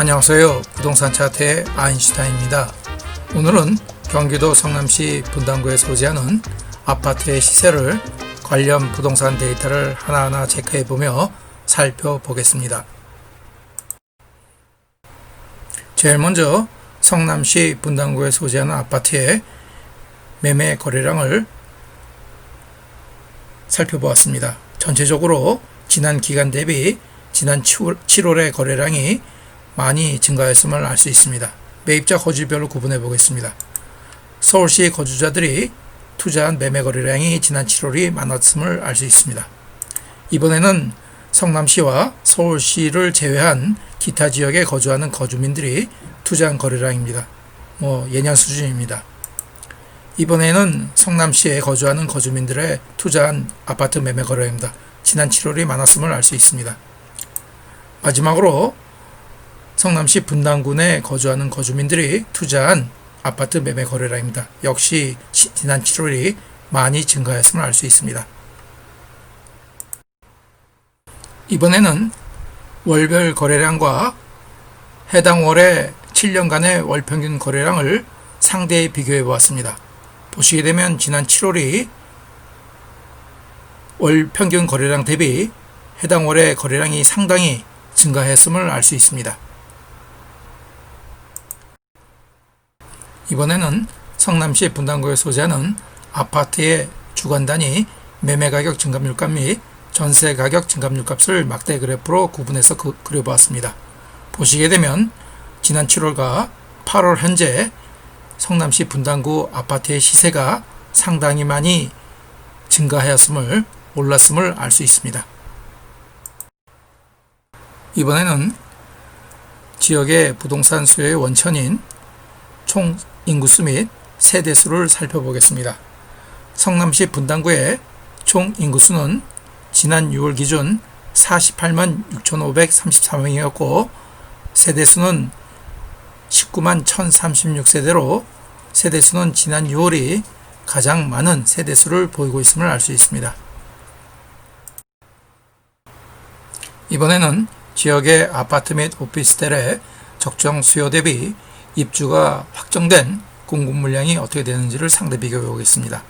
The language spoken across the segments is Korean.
안녕하세요. 부동산 차트의 아인슈타인입니다. 오늘은 경기도 성남시 분당구에 소재하는 아파트의 시세를 관련 부동산 데이터를 하나하나 체크해보며 살펴보겠습니다. 제일 먼저 성남시 분당구에 소재하는 아파트의 매매 거래량을 살펴보았습니다. 전체적으로 지난 기간 대비 지난 7월의 거래량이 많이 증가했음을 알 수 있습니다. 매입자 거주별로 구분해 보겠습니다. 서울시 거주자들이 투자한 매매 거래량이 지난 7월이 많았음을 알 수 있습니다. 이번에는 성남시와 서울시를 제외한 기타 지역에 거주하는 거주민들이 투자한 거래량입니다. 예년 수준입니다. 이번에는 성남시에 거주하는 거주민들의 투자한 아파트 매매 거래량입니다. 지난 7월이 많았음을 알 수 있습니다. 마지막으로 성남시 분당군에 거주하는 거주민들이 투자한 아파트 매매 거래량입니다. 역시 지난 7월이 많이 증가했음을 알 수 있습니다. 이번에는 월별 거래량과 해당 월의 7년간의 월평균 거래량을 상대히 비교해 보았습니다. 보시게 되면 지난 7월이 월 평균 거래량 대비 해당 월의 거래량이 상당히 증가했음을 알 수 있습니다. 이번에는 성남시 분당구에 소재하는 아파트의 주간 단위 매매가격 증감률값 및 전세가격 증감률값을 막대 그래프로 구분해서 그려보았습니다. 보시게 되면 지난 7월과 8월 현재 성남시 분당구 아파트의 시세가 상당히 많이 증가하였음을 올랐음을 알 수 있습니다. 이번에는 지역의 부동산 수요의 원천인 총 인구수 및 세대수를 살펴보겠습니다. 성남시 분당구의 총 인구수는 지난 6월 기준 48만 6,533명이었고 세대수는 19만 1,036세대로 세대수는 지난 6월이 가장 많은 세대수를 보이고 있음을 알 수 있습니다. 이번에는 지역의 아파트 및 오피스텔의 적정 수요 대비 입주가 확정된 공급 물량이 어떻게 되는지를 상대 비교해 보겠습니다.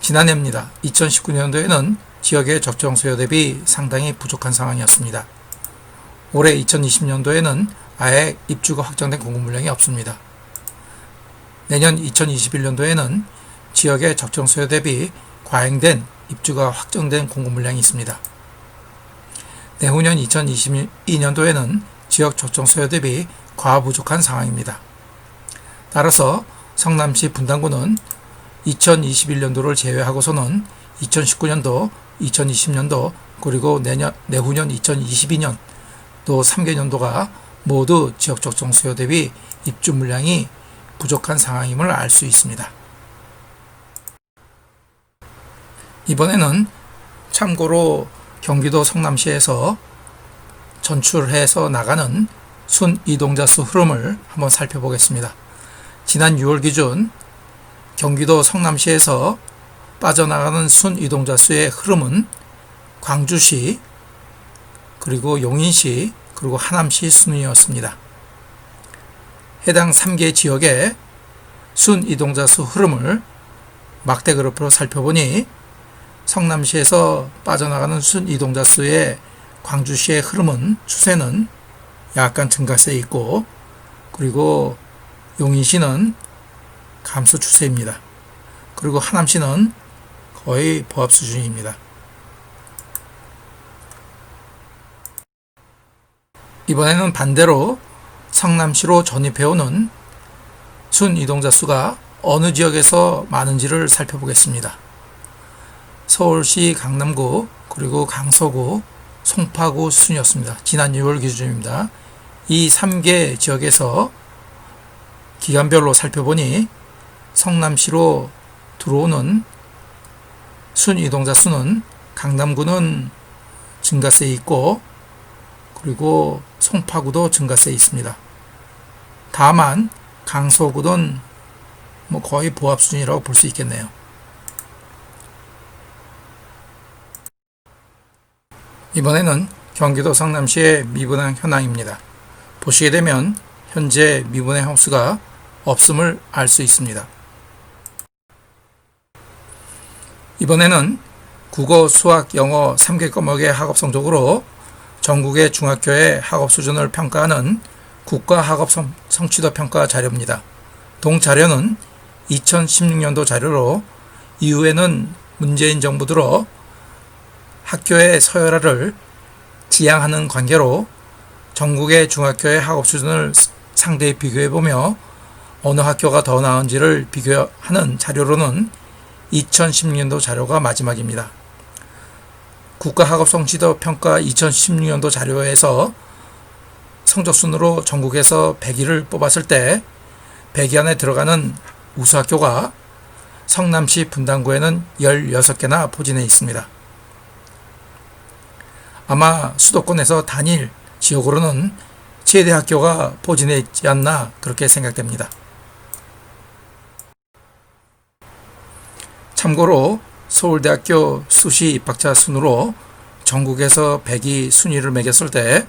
지난해입니다. 2019년도에는 지역의 적정 수요 대비 상당히 부족한 상황이었습니다. 올해 2020년도에는 아예 입주가 확정된 공급 물량이 없습니다. 내년 2021년도에는 지역의 적정 수요 대비 과잉된 입주가 확정된 공급 물량이 있습니다. 내후년 2022년도에는 지역 적정 수요 대비 과부족한 상황입니다. 따라서 성남시 분당구는 2021년도를 제외하고서는 2019년도, 2020년도, 그리고 내후년 2022년 또 3개년도가 모두 지역 적정 수요 대비 입주 물량이 부족한 상황임을 알 수 있습니다. 이번에는 참고로 경기도 성남시에서 전출해서 나가는 순 이동자 수 흐름을 한번 살펴보겠습니다. 지난 6월 기준 경기도 성남시에서 빠져나가는 순 이동자 수의 흐름은 광주시, 그리고 용인시, 그리고 하남시 순이었습니다. 해당 3개 지역의 순 이동자 수 흐름을 막대 그래프로 살펴보니 성남시에서 빠져나가는 순 이동자 수의 광주시의 흐름은 추세는 약간 증가세에 있고 그리고 용인시는 감소 추세입니다. 그리고 하남시는 거의 보합 수준입니다. 이번에는 반대로 성남시로 전입해오는 순 이동자 수가 어느 지역에서 많은지를 살펴보겠습니다. 서울시 강남구, 그리고 강서구, 송파구 순이었습니다. 지난 6월 기준입니다. 이 3개 지역에서 기간별로 살펴보니 성남시로 들어오는 순 이동자 수는 강남구는 증가세에 있고 그리고 송파구도 증가세에 있습니다. 다만 강서구는 거의 보합 수준이라고 볼 수 있겠네요. 이번에는 경기도 성남시의 미분양 현황입니다. 보시게 되면 현재 미분양 하우스가 없음을 알 수 있습니다. 이번에는 국어, 수학, 영어 3개 과목의 학업 성적으로 전국의 중학교의 학업 수준을 평가하는 국가학업 성취도 평가 자료입니다. 동 자료는 2016년도 자료로 이후에는 문재인 정부 들어 학교의 서열화를 지향하는 관계로 전국의 중학교의 학업 수준을 상대히 비교해보며 어느 학교가 더 나은지를 비교하는 자료로는 2016년도 자료가 마지막입니다. 국가학업 성취도 평가 2016년도 자료에서 성적순으로 전국에서 100위를 뽑았을 때 100위 안에 들어가는 우수학교가 성남시 분당구에는 16개나 포진해 있습니다. 아마 수도권에서 단일 지역으로는 최대 학교가 포진해 있지 않나 그렇게 생각됩니다. 참고로 서울대학교 수시 입학자 순으로 전국에서 100위 순위를 매겼을 때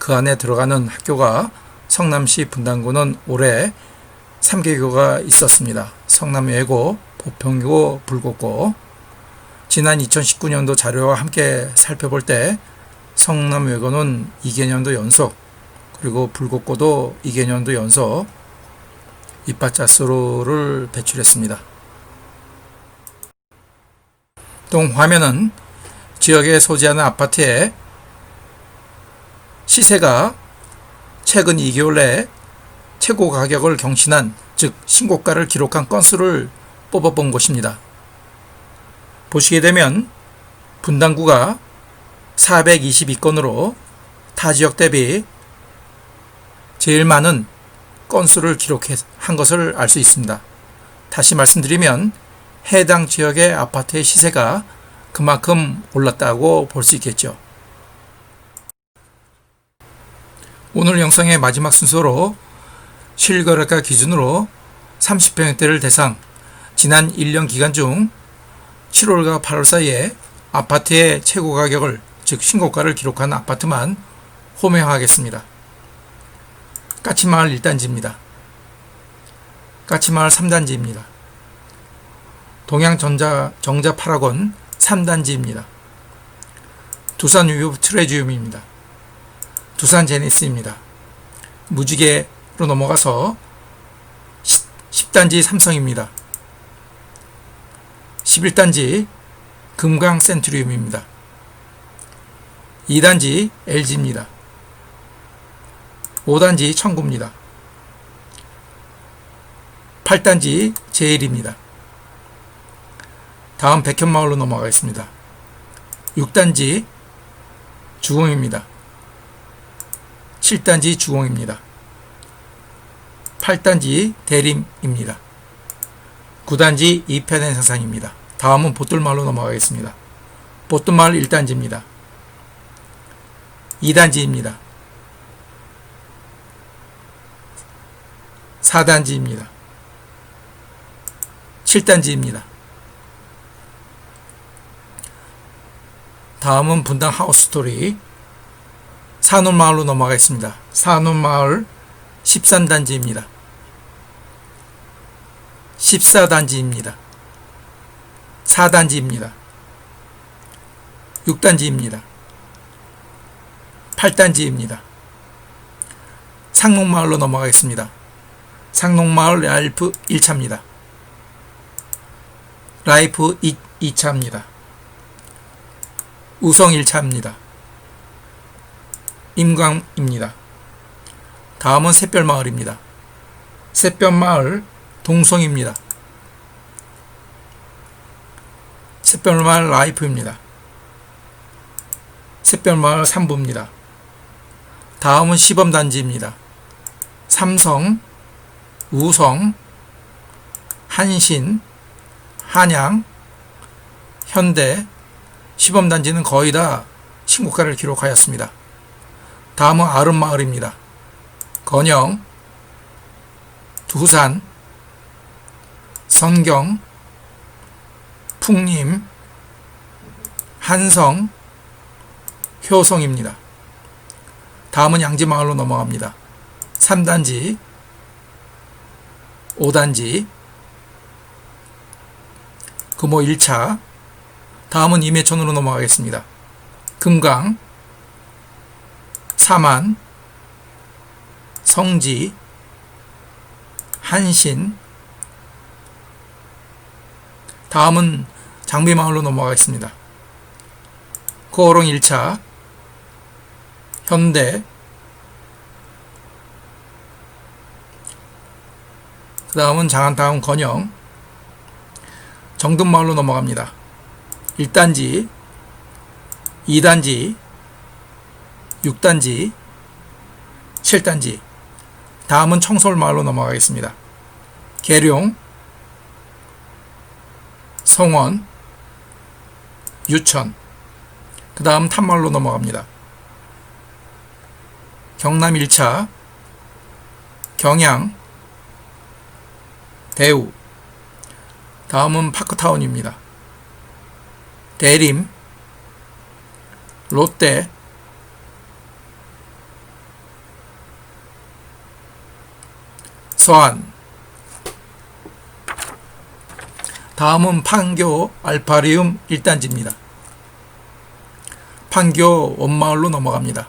그 안에 들어가는 학교가 성남시 분당구는 올해 3개교가 있었습니다. 성남외고, 보평고, 불곡고. 지난 2019년도 자료와 함께 살펴볼 때 성남외고는 2개년도 연속, 그리고 불곡고도 2개년도 연속 입학자 수를 배출했습니다. 동 화면은 지역에 소재하는 아파트의 시세가 최근 2개월 내에 최고 가격을 경신한, 즉 신고가를 기록한 건수를 뽑아본 것입니다. 보시게 되면 분당구가 422건으로 타 지역 대비 제일 많은 건수를 기록한 것을 알 수 있습니다. 다시 말씀드리면 해당 지역의 아파트의 시세가 그만큼 올랐다고 볼 수 있겠죠. 오늘 영상의 마지막 순서로 실거래가 기준으로 30평대를 대상 지난 1년 기간 중 7월과 8월 사이에 아파트의 최고 가격을, 즉 신고가를 기록한 아파트만 호명하겠습니다. 까치마을 1단지입니다. 까치마을 3단지입니다. 동양정자 8학원 3단지입니다. 두산 유유 트레지움입니다. 두산 제니스입니다. 무지개로 넘어가서 10단지 삼성입니다. 11단지 금강 센트리움입니다. 2단지 LG입니다. 5단지 청구입니다. 8단지 제일입니다. 다음 백현마을로 넘어가겠습니다. 6단지 주공입니다. 7단지 주공입니다. 8단지 대림입니다. 9단지 이편행 상상입니다. 다음은 보뜰마을로 넘어가겠습니다. 보뜰마을 1단지입니다. 2단지입니다. 4단지입니다. 7단지입니다. 다음은 분당 하우스스토리 산운마을로 넘어가겠습니다. 산운마을 13단지입니다. 14단지입니다. 4단지입니다. 6단지입니다. 8단지입니다. 상록마을로 넘어가겠습니다. 상록마을 라이프 1차입니다. 라이프 2차입니다. 우성 1차입니다. 임광입니다. 다음은 샛별마을입니다. 샛별마을 동성입니다. 샛별마을 라이프입니다. 샛별마을 3부입니다. 다음은 시범단지입니다. 삼성, 우성, 한신, 한양, 현대, 시범단지는 거의 다 신고가를 기록하였습니다. 다음은 아름마을입니다. 건영, 두산, 선경, 풍림, 한성, 효성입니다. 다음은 양지마을로 넘어갑니다. 3단지, 5단지, 금호 1차. 다음은 임해천으로 넘어가겠습니다. 금강, 사만, 성지, 한신. 다음은 장비마을로 넘어가겠습니다. 거호롱 1차, 현대, 그 다음은 장안타운 건영, 정든마을로 넘어갑니다. 1단지, 2단지, 6단지, 7단지. 다음은 청솔마을로 넘어가겠습니다. 계룡, 성원, 유천. 그 다음 탐마을로 넘어갑니다. 경남 1차, 경양, 대우. 다음은 파크타운입니다. 대림, 롯데, 서안. 다음은 판교 알파리움 1단지입니다. 판교 원마을로 넘어갑니다.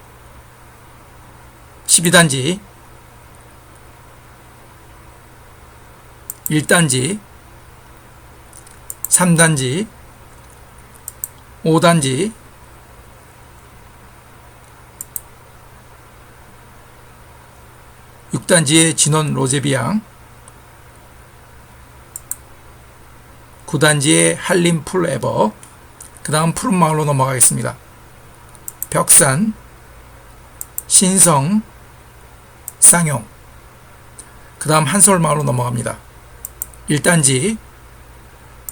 12단지, 1단지, 3단지, 5단지, 6단지의 진원 로제비앙, 9단지의 한림 풀에버. 그 다음 푸른마을로 넘어가겠습니다. 벽산, 신성, 쌍용. 그 다음 한솔마을로 넘어갑니다. 1단지,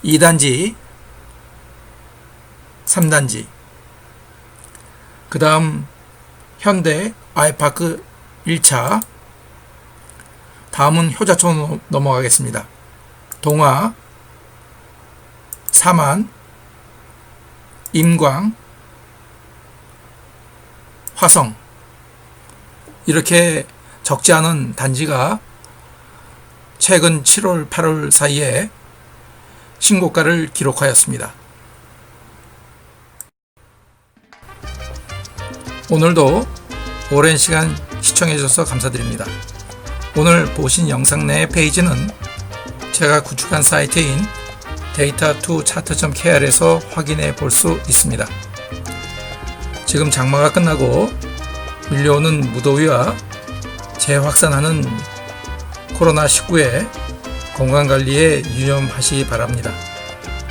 2단지, 3단지. 그 다음 현대 아이파크 1차. 다음은 효자촌으로 넘어가겠습니다. 동화, 사만, 임광, 화성. 이렇게 적지 않은 단지가 최근 7월, 8월 사이에 신고가를 기록하였습니다. 오늘도 오랜 시간 시청해 주셔서 감사드립니다. 오늘 보신 영상 내 페이지는 제가 구축한 사이트인 data2chart.kr에서 확인해 볼 수 있습니다. 지금 장마가 끝나고 밀려오는 무더위와 재확산하는 코로나19에 건강관리에 유념하시기 바랍니다.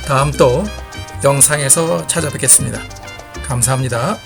다음 또 영상에서 찾아뵙겠습니다. 감사합니다.